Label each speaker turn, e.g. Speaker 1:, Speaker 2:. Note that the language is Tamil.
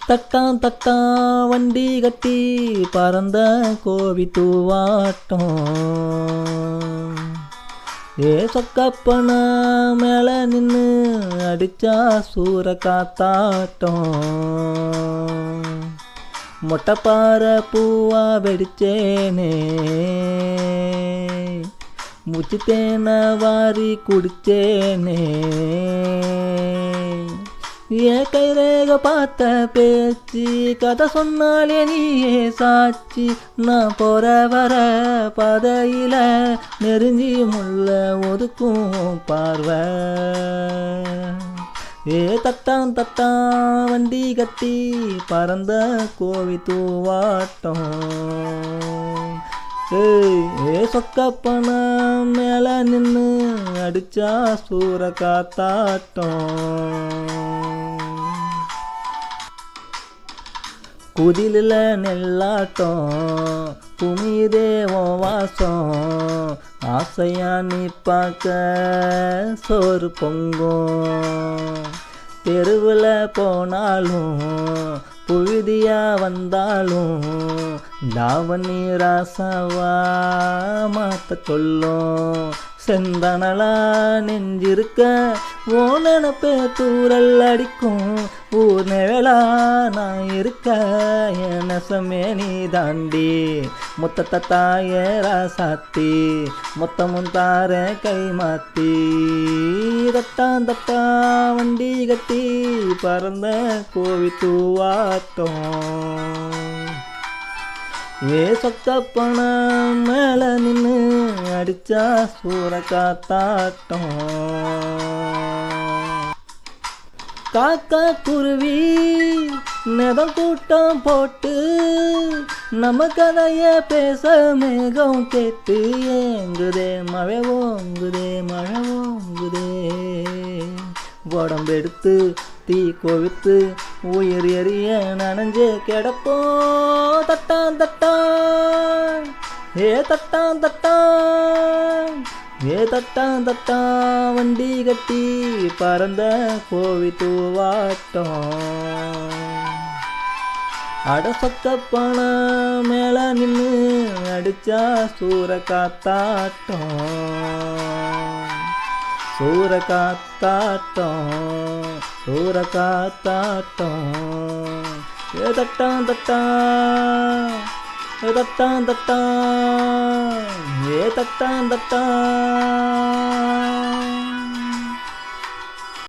Speaker 1: தட்டான் தட்டான் வண்டி கட்டி பறந்த கோவி தூவாட்டம். சொக்கப்பன மேலே நின்று அடிச்சா சூற காத்தாட்டம். மொட்டைப்பாறை பூவா வெடிச்சேனே, மூச்சு தேனை வாரி குடிச்சேனே. கைரேக பார்த்த பேச்சு கதை சொன்னாலே நீயே சாட்சி. நான் போற வர பாதையில நெருங்கி முள்ள ஒதுக்கும் பார்வை. தட்டான் தட்டான் வண்டி கட்டி பறந்த கோவி தூவாட்டம். சொக்கப்பன மேலே நின்று அடிச்சா சூற காத்தாட்டம். குதிலில் நெல்லாட்டம் குமிதே வாசம். ஆசையா நீ பார்க்க சோறு பொங்கும். தெருவில் போனாலும் புழுதியா வந்தாலும் தாவணி ராசாவா மாத்த சொல்லும். செந்தனலா நெஞ்சிருக்க ஓ நினப்பே தூரல் அடிக்கும். ஊர் நிழலா நான் இருக்க என் நெசமே நீ தாண்டி. மொத்தத்தை தாய ராசாத்தி மொத்தமும் தார கை மாத்தி. தட்டான் தட்டா வண்டி கட்டி பறந்த கோவி தூவாட்டம். சொக்கப்பன மேலே நின்று அடிச்சா சூற காத்தாட்டம். காக்கா குருவி நெதம் கூட்டம் போட்டு நம்ம கதைய பேச மேகம் கேட்டு. ஏங்குதே மழை ஓங்குதே மழை ஓங்குதே. உடம்பெடுத்து தீ கொவித்து உயிர் எரிய நனைஞ்சு கிடப்போம். தட்டான் தட்டான் தட்டான் தட்டான் தட்டான் தட்டான் வண்டி கட்டி பறந்த கோவி தூவாட்டம். சொக்கப்பன மேலே நின்று அடிச்சா சூற காத்தாட்டம். சூற காத்தாட்டம் சூற காத்தாட்டம். தட்டான் தட்டான் தட்டான் தட்டான் தட்டான் தட்டான்.